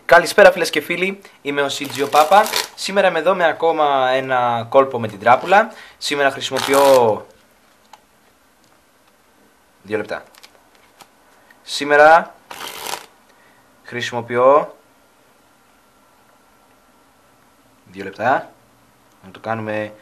Καλησπέρα φίλες και φίλοι, είμαι ο Σίτζιο Πάπα. Σήμερα είμαι εδώ με ακόμα ένα κόλπο με την τράπουλα. Σήμερα χρησιμοποιώ... 2 λεπτά. Σήμερα χρησιμοποιώ... 2 λεπτά. Να το κάνουμε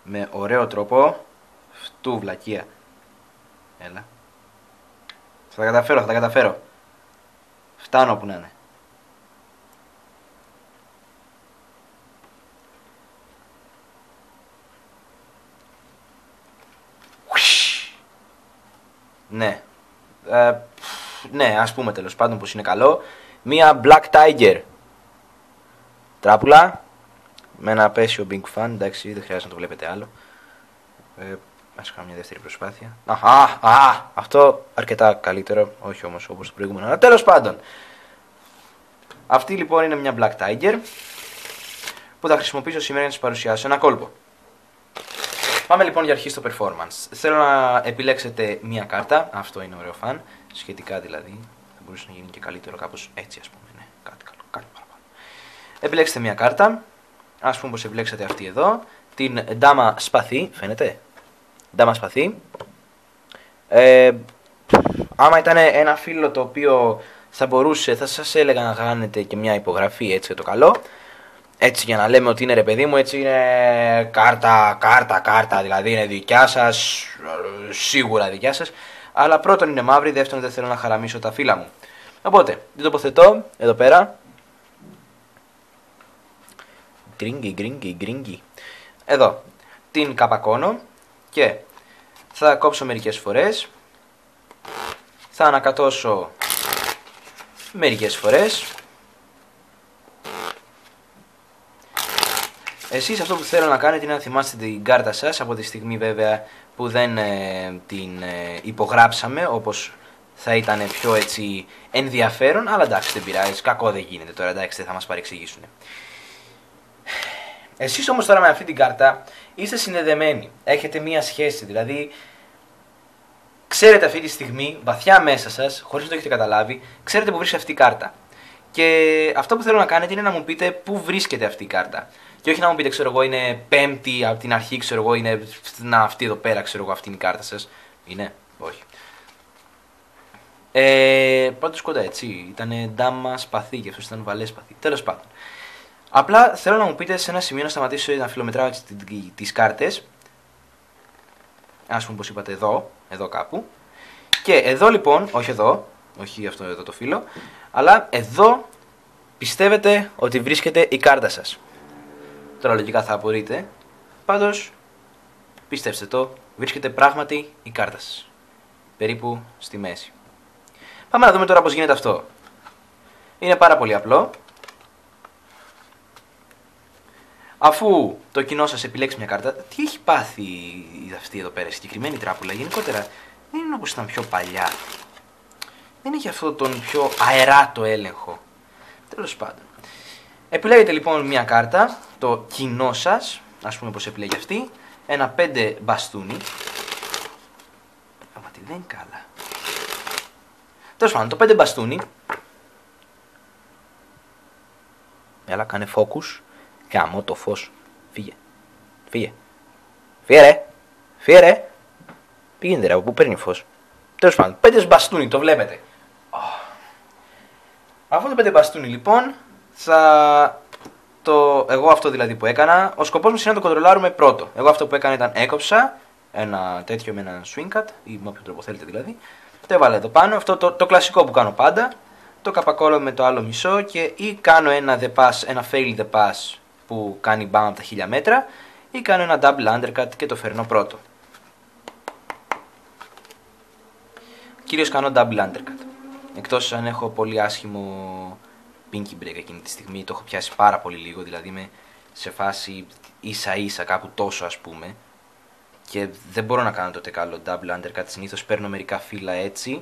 με ωραίο τρόπο. Φτού βλακεία. Έλα. Θα τα καταφέρω. Φτάνω όπου να είναι. Ναι. Ναι, ας πούμε τέλος πάντων πως είναι καλό. Μία Black Tiger τράπουλα με ένα απέσιο Big Fan. Εντάξει, δεν χρειάζεται να το βλέπετε άλλο. Ας κάνω μια δεύτερη προσπάθεια. Αυτό αρκετά καλύτερο. Όχι όμως όπως το προηγούμενο. Αλλά τέλος πάντων. Αυτή λοιπόν είναι μια Black Tiger που θα χρησιμοποιήσω σήμερα για να σας παρουσιάσω ένα κόλπο. Πάμε λοιπόν για αρχή στο performance. Θέλω να επιλέξετε μία κάρτα. Αυτό είναι ωραίο φαν. Σχετικά δηλαδή. Θα μπορούσε να γίνει και καλύτερο κάπως έτσι, ας πούμε. Ναι, κάτι καλό. Κάτι παραπάνω. Επιλέξτε μία κάρτα. Ας πούμε πως επιλέξατε αυτή εδώ. Την Dama Σπαθί. Φαίνεται. Dama Σπαθί. Άμα ήταν ένα φίλο το οποίο θα μπορούσε, θα σας έλεγα να κάνετε και μια υπογραφή έτσι το καλό. Έτσι για να λέμε ότι είναι ρε παιδί μου, έτσι είναι κάρτα, δηλαδή είναι δικιά σας, σίγουρα δικιά σας. Αλλά πρώτον είναι μαύρη, δεύτερον δεν θέλω να χαραμίσω τα φύλλα μου. Οπότε, την τοποθετώ εδώ πέρα. Γκρίνγκι. Εδώ, την καπακώνω και θα κόψω μερικές φορές. Θα ανακατώσω μερικές φορές. Εσείς αυτό που θέλω να κάνετε είναι να θυμάστε την κάρτα σας από τη στιγμή βέβαια που δεν την υπογράψαμε, όπως θα ήταν πιο έτσι ενδιαφέρον, αλλά εντάξει δεν πειράζει, κακό δεν γίνεται τώρα, εντάξει δεν θα μας παρεξηγήσουν. Εσείς όμως τώρα με αυτή την κάρτα είστε συνδεδεμένοι, έχετε μία σχέση, δηλαδή ξέρετε αυτή τη στιγμή βαθιά μέσα σας, χωρίς να το έχετε καταλάβει, ξέρετε που βρίσκεται αυτή η κάρτα. Και αυτό που θέλω να κάνετε είναι να μου πείτε πού βρίσκεται αυτή η κάρτα. Και όχι να μου πείτε, ξέρω εγώ, είναι πέμπτη από την αρχή, ξέρω εγώ, είναι αυτή εδώ πέρα, ξέρω εγώ, αυτή είναι η κάρτα σας. Είναι, όχι. Πάντως κοντά έτσι, ήταν Dama Σπαθί και αυτός ήταν Βαλέ Σπαθί. Τέλος πάντων. Απλά θέλω να μου πείτε σε ένα σημείο να σταματήσω να φιλομετράω τις κάρτες. Ας πούμε πως είπατε εδώ κάπου. Και εδώ λοιπόν, όχι αυτό εδώ το φύλλο, αλλά εδώ πιστεύετε ότι βρίσκεται η κάρτα σας. Τώρα λογικά θα απορείτε, πάντως πίστεψτε το, βρίσκεται πράγματι η κάρτα σας. Περίπου στη μέση. Πάμε να δούμε τώρα πως γίνεται αυτό. Είναι πάρα πολύ απλό. Αφού το κοινό σας επιλέξει μια κάρτα, τι έχει πάθει αυτή εδώ πέρα, η συγκεκριμένη τράπουλα, γενικότερα δεν είναι όπως ήταν πιο παλιά. Δεν έχει αυτό τον πιο αεράτο έλεγχο. Τέλος πάντων. Επιλέγετε λοιπόν μια κάρτα, το κοινό σας, ας πούμε πως επιλέγει αυτή, ένα 5 μπαστούνι. Άμα τι δεν είναι καλά. Τέλος πάντων, το 5 μπαστούνι. Έλα, κάνε focus. Γαμώ το φως. Φύγε ρε. Πήγαινε ρε, από πού παίρνει φως. Τέλος πάντων, 5 μπαστούνι, το βλέπετε. Αυτό το 5 μπαστούνι λοιπόν, εγώ αυτό δηλαδή που έκανα, ο σκοπός μας είναι να το κοντρολάρουμε πρώτο. Εγώ αυτό που έκανα ήταν έκοψα ένα τέτοιο με ένα swing cut ή με όποιο τρόπο θέλετε δηλαδή. Το έβαλα εδώ πάνω, αυτό το κλασικό που κάνω πάντα. Το καπακόλω με το άλλο μισό και ή κάνω ένα fail the pass που κάνει μπαμ από τα 1000 μέτρα ή κάνω ένα double undercut και το φέρνω πρώτο. Κυρίως κάνω double undercut. Εκτός αν έχω πολύ άσχημο pinky break εκείνη τη στιγμή, το έχω πιάσει πάρα πολύ λίγο, δηλαδή είμαι σε φάση ίσα ίσα κάπου τόσο ας πούμε και δεν μπορώ να κάνω τότε καλό double undercut, συνήθως παίρνω μερικά φύλλα έτσι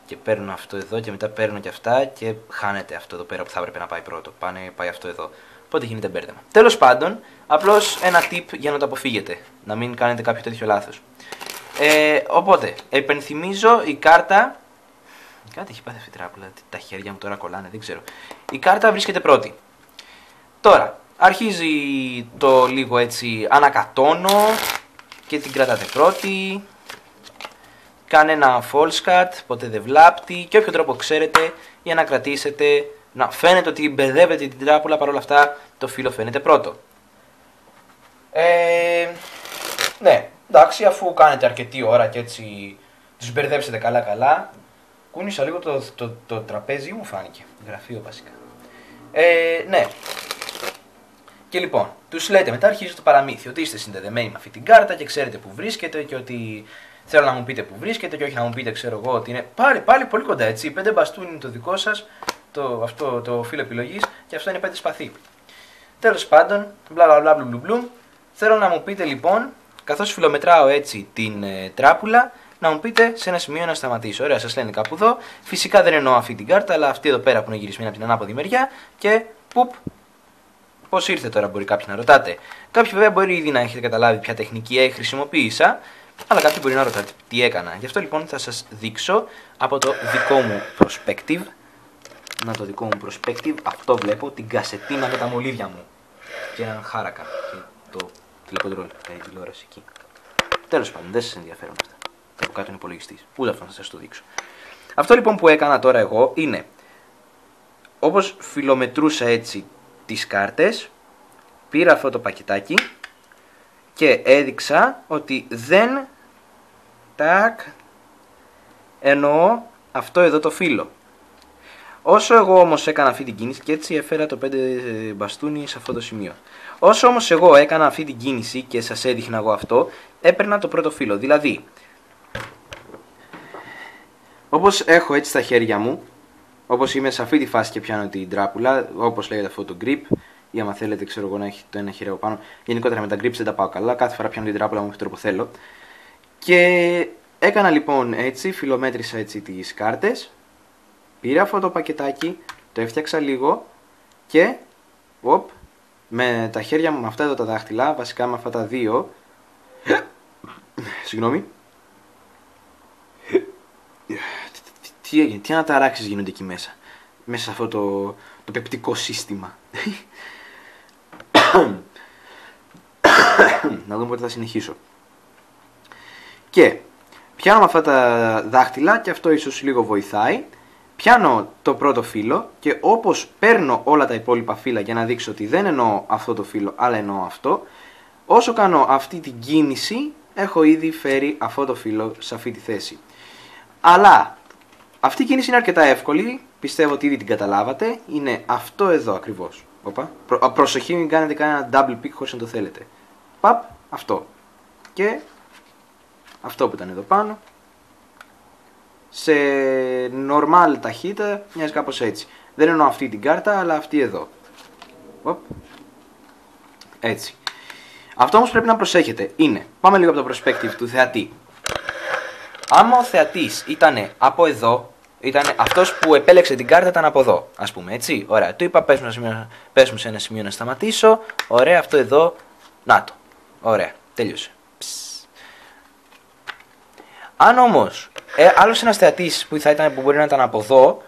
και παίρνω αυτό εδώ και μετά παίρνω και αυτά και χάνεται αυτό εδώ πέρα που θα έπρεπε να πάει πρώτο, πάει αυτό εδώ, οπότε γίνεται μπέρδεμα. Τέλος πάντων, απλώς ένα tip για να το αποφύγετε, να μην κάνετε κάποιο τέτοιο λάθος. Οπότε, επενθυμίζω η κάρτα Κάτι έχει πάθει αυτή η τράπουλα. Τα χέρια μου τώρα κολλάνε, δεν ξέρω. Η κάρτα βρίσκεται πρώτη. Τώρα, αρχίζει το λίγο έτσι ανακατώνω και την κρατάτε πρώτη. Κάνε ένα false cut, ποτέ δεν βλάπτει και όποιο τρόπο ξέρετε για να κρατήσετε, να φαίνεται ότι μπερδεύετε την τράπουλα, παρόλα αυτά το φύλλο φαίνεται πρώτο. Ναι, εντάξει, αφού κάνετε αρκετή ώρα και έτσι τους μπερδέψετε καλά, κούνησα λίγο το τραπέζι μου, φάνηκε, γραφείο βασικά. Ναι. Και λοιπόν, τους λέτε μετά, αρχίζει το παραμύθι, ότι είστε συνδεδεμένοι με αυτή την κάρτα και ξέρετε που βρίσκεται και ότι θέλω να μου πείτε που βρίσκεται και όχι να μου πείτε, ξέρω εγώ, ότι είναι πάλι πολύ κοντά, έτσι. 5 μπαστούνι είναι το δικό σας, το φύλλο επιλογής και αυτό είναι 5 σπαθί. Τέλος πάντων, μπλου. Θέλω να μου πείτε λοιπόν, καθώς φιλομετράω έτσι την τράπουλα, να μου πείτε σε ένα σημείο να σταματήσω. Ωραία, σας λένε κάπου εδώ. Φυσικά δεν εννοώ αυτή την κάρτα, αλλά αυτή εδώ πέρα που είναι γυρισμένη από την ανάποδη μεριά και πουπ. Πώς ήρθε τώρα, μπορεί κάποιοι να ρωτάτε. Κάποιοι βέβαια μπορεί ήδη να έχετε καταλάβει ποια τεχνική χρησιμοποίησα, αλλά κάποιοι μπορεί να ρωτάτε τι έκανα. Γι' αυτό λοιπόν θα σας δείξω από το δικό μου perspective. Να το δικό μου perspective, αυτό βλέπω, την κασετίνα με τα μολύβια μου. Και έναν χάρακα. Και το τηλεκοντρόλ, η τηλεόραση εκεί. Τέλος πάντων, δεν σας ενδιαφέρουν αυτά. Και από κάτω είναι υπολογιστής. Ούτε αυτό θα σας το δείξω. Αυτό λοιπόν που έκανα τώρα εγώ είναι, όπως φιλομετρούσα έτσι τις κάρτες, πήρα αυτό το πακετάκι και έδειξα ότι δεν εννοώ αυτό εδώ το φύλλο. Όσο εγώ όμως έκανα αυτή την κίνηση, και έτσι έφερα το 5 μπαστούνι σε αυτό το σημείο. Όσο όμως εγώ έκανα αυτή την κίνηση και σας έδειχνα εγώ αυτό, έπαιρνα το πρώτο φύλλο. Δηλαδή, όπως έχω έτσι στα χέρια μου, όπως είμαι σε αυτή τη φάση και πιάνω την τράπουλα, όπως λέγεται αυτό το grip, ή άμα θέλετε, ξέρω εγώ, να έχει το ένα χέρι από πάνω. Γενικότερα με τα grips δεν τα πάω καλά, κάθε φορά πιάνω την τράπουλα μου με τον τρόπο θέλω. Και έκανα λοιπόν έτσι, φιλομέτρησα έτσι τις κάρτες, πήρα αυτό το πακετάκι, το έφτιαξα λίγο και με τα χέρια μου, με αυτά εδώ τα δάχτυλα, βασικά με αυτά τα δύο, συγγνώμη, τι έγινε, τι αναταράξεις γίνονται εκεί μέσα σε αυτό το πεπτικό σύστημα. Να δούμε πότε θα συνεχίσω. Και πιάνω με αυτά τα δάχτυλα και αυτό ίσως λίγο βοηθάει. Πιάνω το πρώτο φύλλο και όπως παίρνω όλα τα υπόλοιπα φύλλα για να δείξω ότι δεν εννοώ αυτό το φύλλο αλλά εννοώ αυτό, όσο κάνω αυτή την κίνηση έχω ήδη φέρει αυτό το φύλλο σε αυτή τη θέση. Αλλά αυτή η κίνηση είναι αρκετά εύκολη, πιστεύω ότι ήδη την καταλάβατε, είναι αυτό εδώ ακριβώς. Προσοχή, μην κάνετε κανένα double pick χωρίς να το θέλετε. Παπ, αυτό. Και αυτό που ήταν εδώ πάνω, σε normal ταχύτητα, μοιάζει κάπως έτσι. Δεν εννοώ αυτή την κάρτα, αλλά αυτή εδώ. Έτσι. Αυτό όμως πρέπει να προσέχετε είναι, πάμε λίγο από το perspective του θεατή. Άμα ο θεατής ήταν από εδώ, ήταν αυτός που επέλεξε την κάρτα ήταν από εδώ, ας πούμε, έτσι. Ωραία, του είπα πες μου σε ένα σημείο να σταματήσω. Ωραία, αυτό εδώ, να το. Ωραία, τέλειωσε. Αν όμως άλλος ένας θεατής που μπορεί να ήταν από εδώ,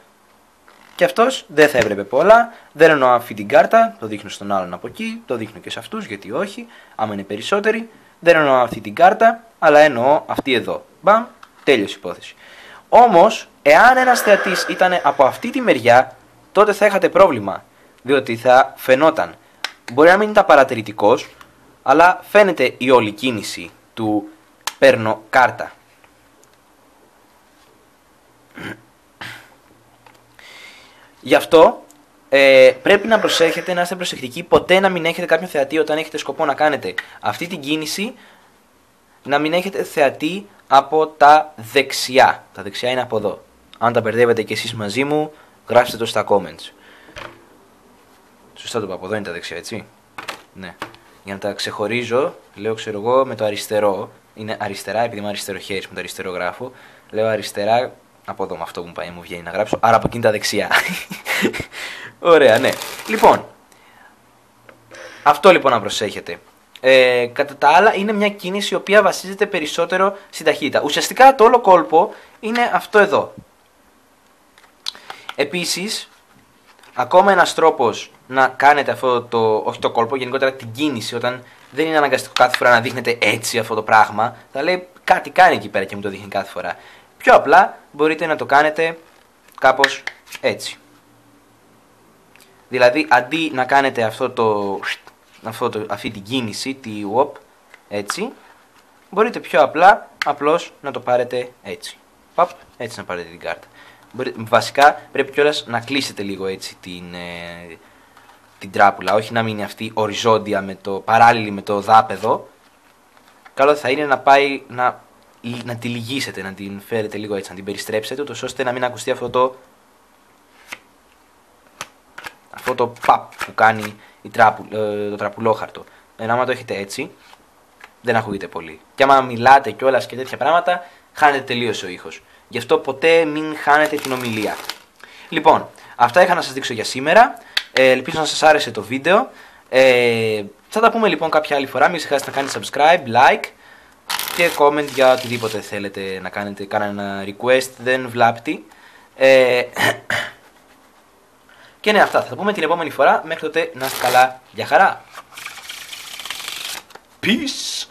και αυτός δεν θα έπρεπε πολλά, δεν εννοώ αυτή την κάρτα, το δείχνω στον άλλον από εκεί, το δείχνω και σε αυτούς, γιατί όχι, άμα είναι περισσότεροι, δεν εννοώ αυτή την κάρτα, αλλά εννοώ αυτή εδώ. Μπαμ, τέλειωσε η υπόθεση. Όμως, εάν ένας θεατής ήταν από αυτή τη μεριά, τότε θα είχατε πρόβλημα, διότι θα φαινόταν. Μπορεί να μην ήταν παρατηρητικός, αλλά φαίνεται η όλη κίνηση του παίρνω κάρτα. Γι' αυτό πρέπει να προσέχετε, να είστε προσεκτικοί, ποτέ να μην έχετε κάποιον θεατή όταν έχετε σκοπό να κάνετε αυτή την κίνηση, να μην έχετε θεατή από τα δεξιά. Τα δεξιά είναι από εδώ. Αν τα μπερδεύετε κι εσείς μαζί μου, γράψτε το στα comments. Σωστά το είπα, από εδώ είναι τα δεξιά, έτσι. Ναι. Για να τα ξεχωρίζω, λέω, ξέρω εγώ, με το αριστερό. Είναι αριστερά, επειδή είμαι αριστεροχέρης, με το αριστερό γράφω. Λέω αριστερά, από εδώ, με αυτό που μου βγαίνει να γράψω. Άρα από εκείνη τα δεξιά. Ωραία, ναι. Λοιπόν, αυτό λοιπόν να προσέχετε. Κατά τα άλλα, είναι μια κίνηση η οποία βασίζεται περισσότερο στην ταχύτητα. Ουσιαστικά το όλο κόλπο είναι αυτό εδώ. Επίσης, ακόμα ένας τρόπος να κάνετε αυτό το, όχι το κόλπο, γενικότερα την κίνηση, όταν δεν είναι αναγκαστικό κάθε φορά να δείχνετε έτσι αυτό το πράγμα, θα λέει κάτι κάνει εκεί πέρα και μου το δείχνει κάθε φορά. Πιο απλά μπορείτε να το κάνετε κάπως έτσι. Δηλαδή αντί να κάνετε αυτή την κίνηση, τη WOP, έτσι, μπορείτε πιο απλά απλώς να το πάρετε έτσι. Παπ, έτσι να πάρετε την κάρτα. Βασικά πρέπει κιόλας να κλείσετε λίγο έτσι την τράπουλα, όχι να μείνει αυτή οριζόντια παράλληλη με το δάπεδο. Καλό θα είναι να πάει να τη λυγίσετε, να την φέρετε λίγο έτσι, να την περιστρέψετε, ούτως ώστε να μην ακουστεί αυτό το παπ που κάνει το τραπουλόχαρτο. Άμα το έχετε έτσι, δεν ακούγεται πολύ. Και άμα μιλάτε κιόλας και τέτοια πράγματα, χάνετε τελείως ο ήχος. Γι' αυτό ποτέ μην χάνετε την ομιλία. Λοιπόν, αυτά είχα να σας δείξω για σήμερα. Ελπίζω να σας άρεσε το βίντεο. Θα τα πούμε λοιπόν κάποια άλλη φορά. Μην ξεχάσετε να κάνετε subscribe, like και comment για οτιδήποτε θέλετε να κάνετε. Κάνα ένα request, δεν βλάπτει. Και ναι, αυτά θα τα πούμε την επόμενη φορά. Μέχρι τότε να είστε καλά. Γεια χαρά. Peace.